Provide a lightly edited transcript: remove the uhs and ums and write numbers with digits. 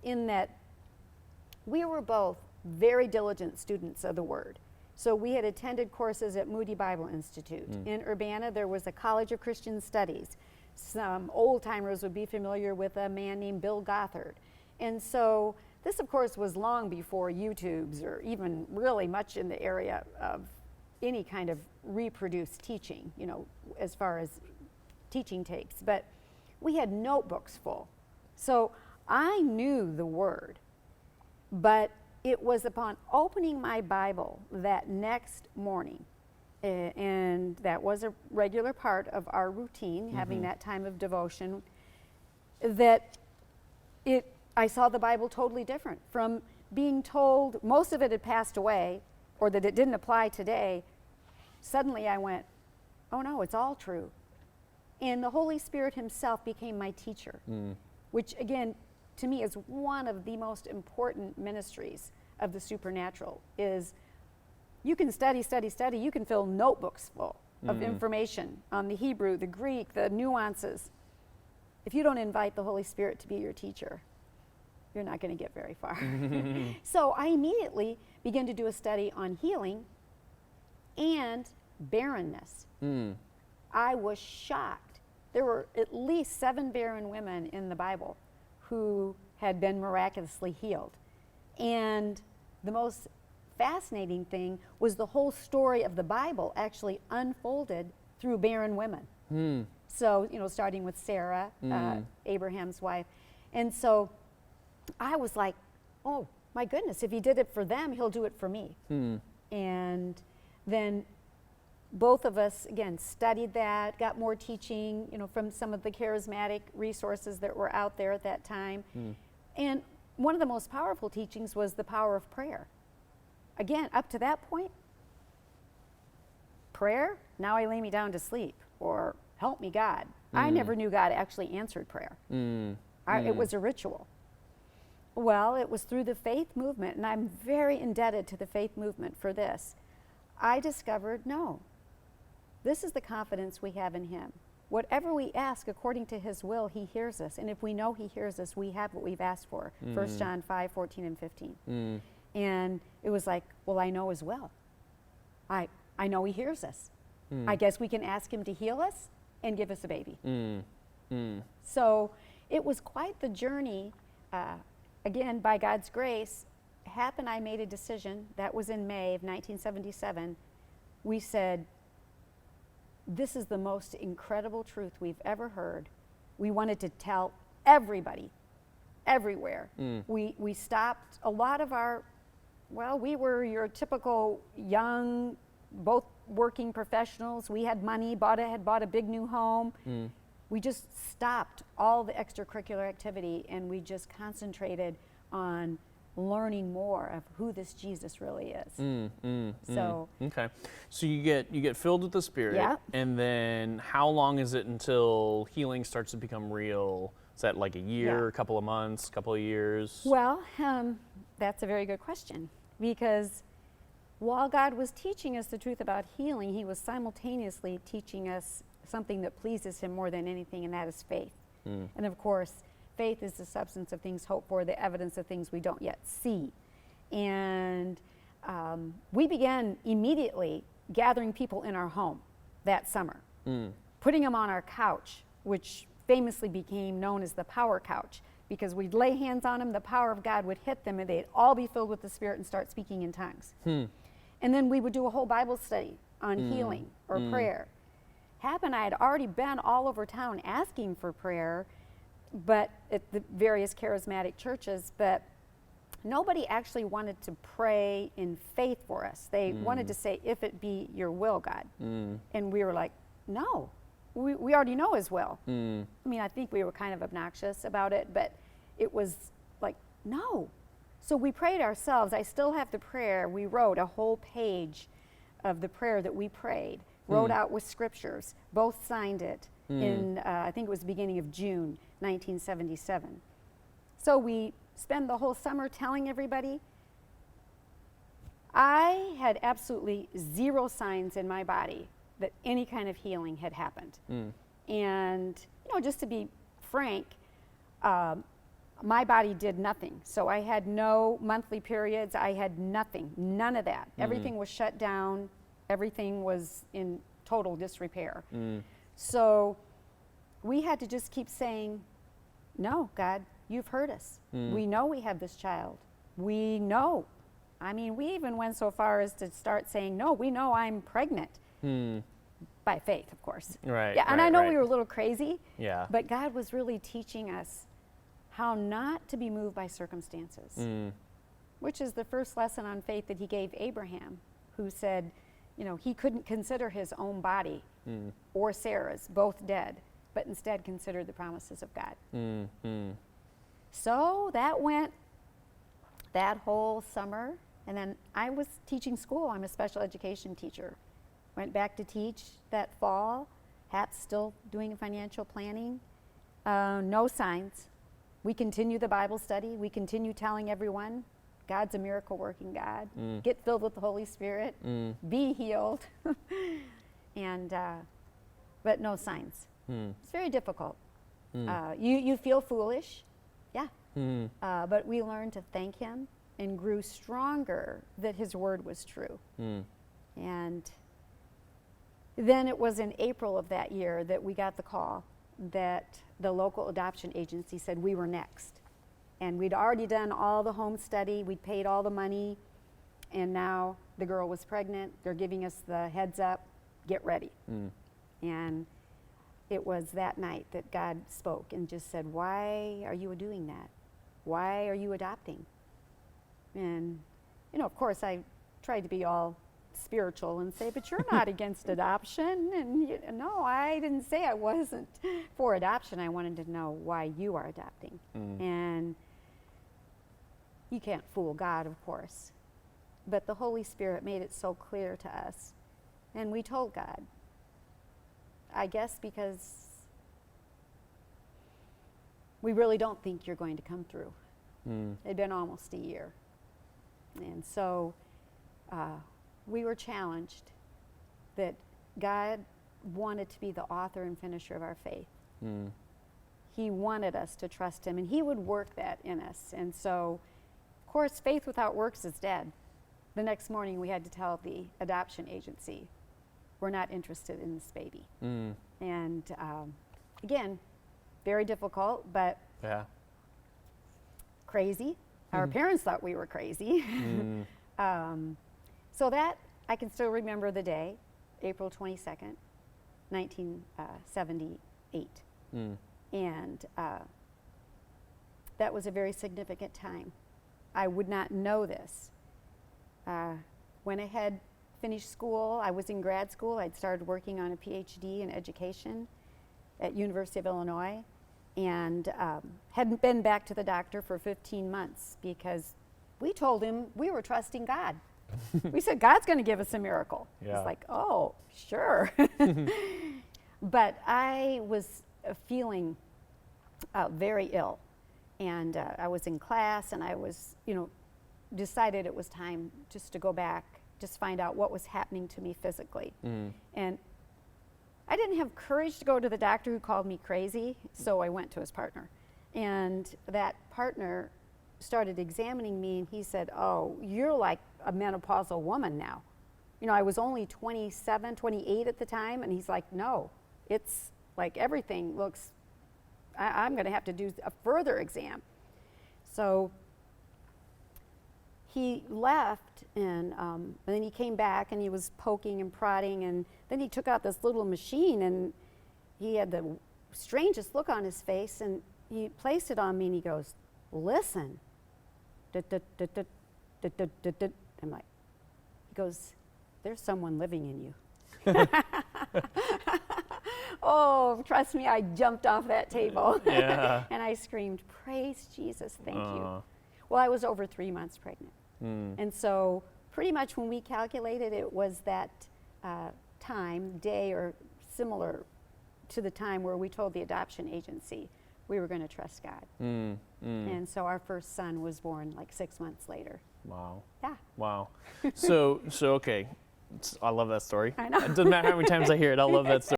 unusual in that we were both very diligent students of the Word. So we had attended courses at Moody Bible Institute. In Urbana, there was a College of Christian Studies. Some old-timers would be familiar with a man named Bill Gothard. And so this, of course, was long before YouTubes or even really much in the area of any kind of reproduced teaching, you know, as far as teaching tapes. But we had notebooks full. So I knew the Word, but it was upon opening my Bible that next morning, and that was a regular part of our routine, having that time of devotion, that I saw the Bible totally different. From being told most of it had passed away or that it didn't apply today, suddenly I went, oh no, it's all true. And the Holy Spirit himself became my teacher, which again, to me is one of the most important ministries of the supernatural. Is you can study, you can fill notebooks full of information on the Hebrew, the Greek, the nuances. If you don't invite the Holy Spirit to be your teacher, you're not going to get very far. So I immediately began to do a study on healing and barrenness. I was shocked. There were at least 7 barren women in the Bible who had been miraculously healed. And the most fascinating thing was the whole story of the Bible actually unfolded through barren women. So, you know, starting with Sarah, Abraham's wife. And so I was like, oh my goodness, if he did it for them, he'll do it for me. And then both of us, again, studied that, got more teaching, you know, from some of the charismatic resources that were out there at that time. And one of the most powerful teachings was the power of prayer. Again, up to that point, prayer, now I lay me down to sleep, or help me God. I never knew God actually answered prayer. It was a ritual. Well, it was through the faith movement, and I'm very indebted to the faith movement for this. I discovered, no, this is the confidence we have in him. Whatever we ask according to his will, he hears us. And if we know he hears us, we have what we've asked for. 1 John 5, 14 and 15. And it was like, well, I know his will. I know he hears us. I guess we can ask him to heal us and give us a baby. So it was quite the journey. Again, by God's grace, Hap and I made a decision. That was in May of 1977. We said, this is the most incredible truth we've ever heard. We wanted to tell everybody, everywhere. We stopped a lot of our, well, we were your typical young, both working professionals. We had money, had bought a big new home. We just stopped all the extracurricular activity and we just concentrated on learning more of who this Jesus really is. So okay, so you get filled with the Spirit, yeah. And then how long is it until healing starts to become real? Is that like a year, a couple of months, couple of years? Well, that's a very good question, because while God was teaching us the truth about healing, he was simultaneously teaching us something that pleases him more than anything, and that is faith. And of course, faith is the substance of things hoped for, the evidence of things we don't yet see. And we began immediately gathering people in our home that summer, putting them on our couch, which famously became known as the power couch, because we'd lay hands on them, the power of God would hit them, and they'd all be filled with the Spirit and start speaking in tongues. And then we would do a whole Bible study on healing or prayer. Hap and I had already been all over town asking for prayer, but at the various charismatic churches, but nobody actually wanted to pray in faith for us. They wanted to say, if it be your will, God. And we were like, no, we already know his will. I mean, I think we were kind of obnoxious about it, but it was like, no. So we prayed ourselves. I still have the prayer. We wrote a whole page of the prayer that we prayed, wrote out with scriptures, both signed it in, I think it was the beginning of June 1977. So we spend the whole summer telling everybody. I had absolutely zero signs in my body that any kind of healing had happened. And, you know, just to be frank, my body did nothing. So I had no monthly periods. I had nothing, none of that. Everything was shut down. Everything was in total disrepair. So we had to just keep saying, no, God, you've heard us. We know we have this child. We know. I mean, we even went so far as to start saying, no, we know I'm pregnant. By faith, of course. Right. Yeah, and right, I know right. we were a little crazy. Yeah. But God was really teaching us how not to be moved by circumstances, which is the first lesson on faith that he gave Abraham, who said, you know, he couldn't consider his own body or Sarah's, both dead, but instead considered the promises of God. So that went that whole summer, and then I was teaching school. I'm a special education teacher. Went back to teach that fall. Hat's still doing financial planning. No signs. We continue the Bible study. We continue telling everyone God's a miracle working God. Get filled with the Holy Spirit. Be healed. And but no signs. It's very difficult. You feel foolish, yeah. But we learned to thank Him and grew stronger that His word was true. And then it was in April of that year that we got the call that the local adoption agency said we were next. And we'd already done all the home study, we'd paid all the money, and now the girl was pregnant. They're giving us the heads up, get ready. And it was that night that God spoke and just said, why are you doing that? Why are you adopting? And, you know, of course, I tried to be all spiritual and say, but you're not against adoption. And no, I didn't say I wasn't for adoption. I wanted to know why you are adopting. And you can't fool God, of course. But the Holy Spirit made it so clear to us. And we told God, I guess because we really don't think you're going to come through. It'd been almost a year. And so we were challenged that God wanted to be the author and finisher of our faith. He wanted us to trust Him, and He would work that in us. And so, of course, faith without works is dead. The next morning we had to tell the adoption agency, we're not interested in this baby. And again, very difficult, but crazy. Our parents thought we were crazy. So that, I can still remember the day, April 22nd, 1978. And that was a very significant time. I would not know this. Went ahead, finished school. I was in grad school. I'd started working on a PhD in education at University of Illinois, and hadn't been back to the doctor for 15 months because we told him we were trusting God. We said, God's going to give us a miracle. He's like, oh, sure. But I was feeling very ill, and I was in class, and I was, you know, decided it was time just to go back, just find out what was happening to me physically. And I didn't have courage to go to the doctor, who called me crazy, so I went to his partner. And that partner started examining me, and he said, oh, you're like a menopausal woman now. You know, I was only 27, 28 at the time, and he's like, no, it's like everything looks, I'm going to have to do a further exam. So he left, and then he came back, and he was poking and prodding, and then he took out this little machine, and he had the strangest look on his face, and he placed it on me, and he goes, listen. I'm like, he goes, there's someone living in you. Oh, trust me, I jumped off that table. And I screamed, praise Jesus, thank you. Well, I was over 3 months pregnant. And so pretty much when we calculated, it was that day or similar to the time where we told the adoption agency we were going to trust God. And so our first son was born like 6 months later. Wow. Yeah. Wow. So okay. I love that story. I know. It doesn't matter how many times I hear it, I love that story.